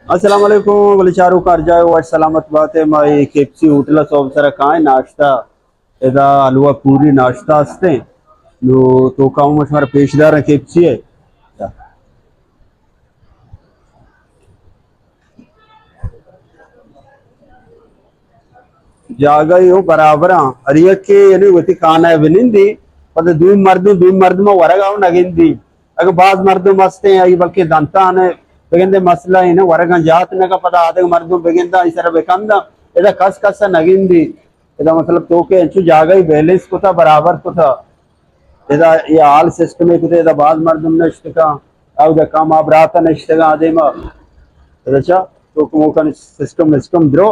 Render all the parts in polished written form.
अस्सलाम वालेकुम वलीचारू कर जाए वाट सलामत बात है माई केपसी होटल सर कहाँ नाश्ता इदा हलवा पूरी नाश्ता असते तो काऊ मशमार पेशदार है केपसी है जागा यो बराबर अरिय के यानी वती खाना विनिंदी पता दू मर्द में वरगाव नगिंदी अगर बाज मर्द मस्ते आई बल्कि दंता ने बेगिंदे मसला इन वरगा जात ने का पता आदे मर्द बेगिंदा इस तरह बेकंदा इदा कस कस नगिंदी इदा मतलब तो के इंचु जागा ही बैलेंस को था बराबर को था इदा ये आल सिस्टम है कुते इदा बाज मर्द ने इश्तका आउ द काम आबराता ने इश्तका आदे मा इदा चा तो को का सिस्टम द्रो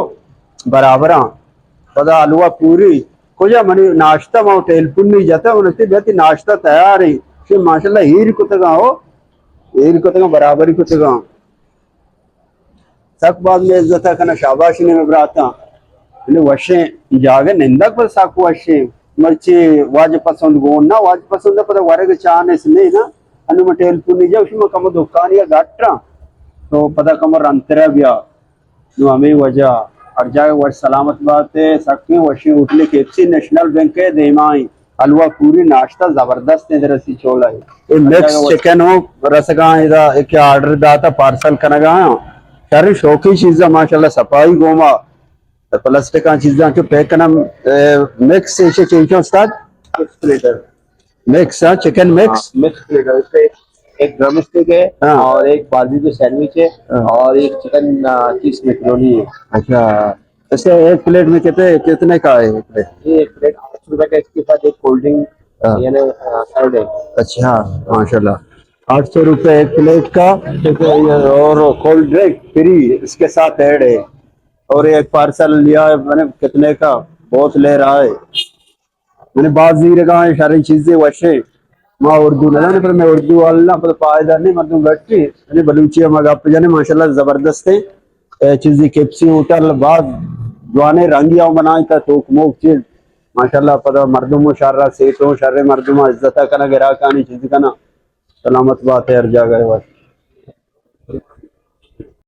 बराबर पदा हलवा पूरी कुछ मनी नाश्ता माउ टेलपुन्नी जाता उनसे बेहती नाश्ता तैयार है फिर माशाल्लाह हीर कुतगा हो हीर कुतगा बराबरी कुतगा सक बाद में इज्जत कना शाबाशी ने बराता ने वशे जागे निंदक पर साकु वशे मर्ची वाज पसंद गोना वाज पसंद पदा वरग चाने इसने ना अनु टेलपुन्नी जा उसमें कम दुकान या गाट्रा तो पता कम अंतरा बिया नु हमें वजह और जाए वर्ष सलामत बात है सकती वशी उठले केपसी नेशनल बैंक है देमाई हलवा पूरी नाश्ता जबरदस्त है रसी चोला है ये मिक्स चिकन हो रसगा इदा एक ऑर्डर दाता पार्सल कनगा सारी शौकी चीज़ माशाल्लाह सफाई गोमा प्लास्टिक का चीज़ के पैक करना मिक्स ऐसे चाहिए उस्ताद प्लेटर मिक्स है चिकन मिक्स मिक्स प्लेटर इसका एक ड्रम स्टिक है और एक बारबेक्यू सैंडविच है और एक चिकन चीज मैकरोनी है। अच्छा ऐसे एक प्लेट में कितने का है एक प्लेट ये एक प्लेट 800 रुपए का इसके साथ एक कोल्ड ड्रिंक यानी सैलड है। अच्छा माशाल्लाह 800 रुपये एक प्लेट का और कोल्ड ड्रिंक फ्री इसके साथ ऐड है और एक पार्सल लिया है मैंने कितने का बहुत ले रहा है मैंने बात नहीं रखा है सारी चीजें वैसे माँ उर्दू न जाने पर मैं उर्दू वाला पर पायदार नहीं मतलब गट्टी यानी बलूचिया मगा पे जाने माशाल्लाह जबरदस्त है चीजें केपसी होटल बाद जवाने रंगिया बनाई था तो मोक चीज माशाल्लाह पता मर्दुम शारा सेठों शर्रे मर्दुम इज्जत करना गिरा का नहीं चीज का ना सलामत बात है हर जगह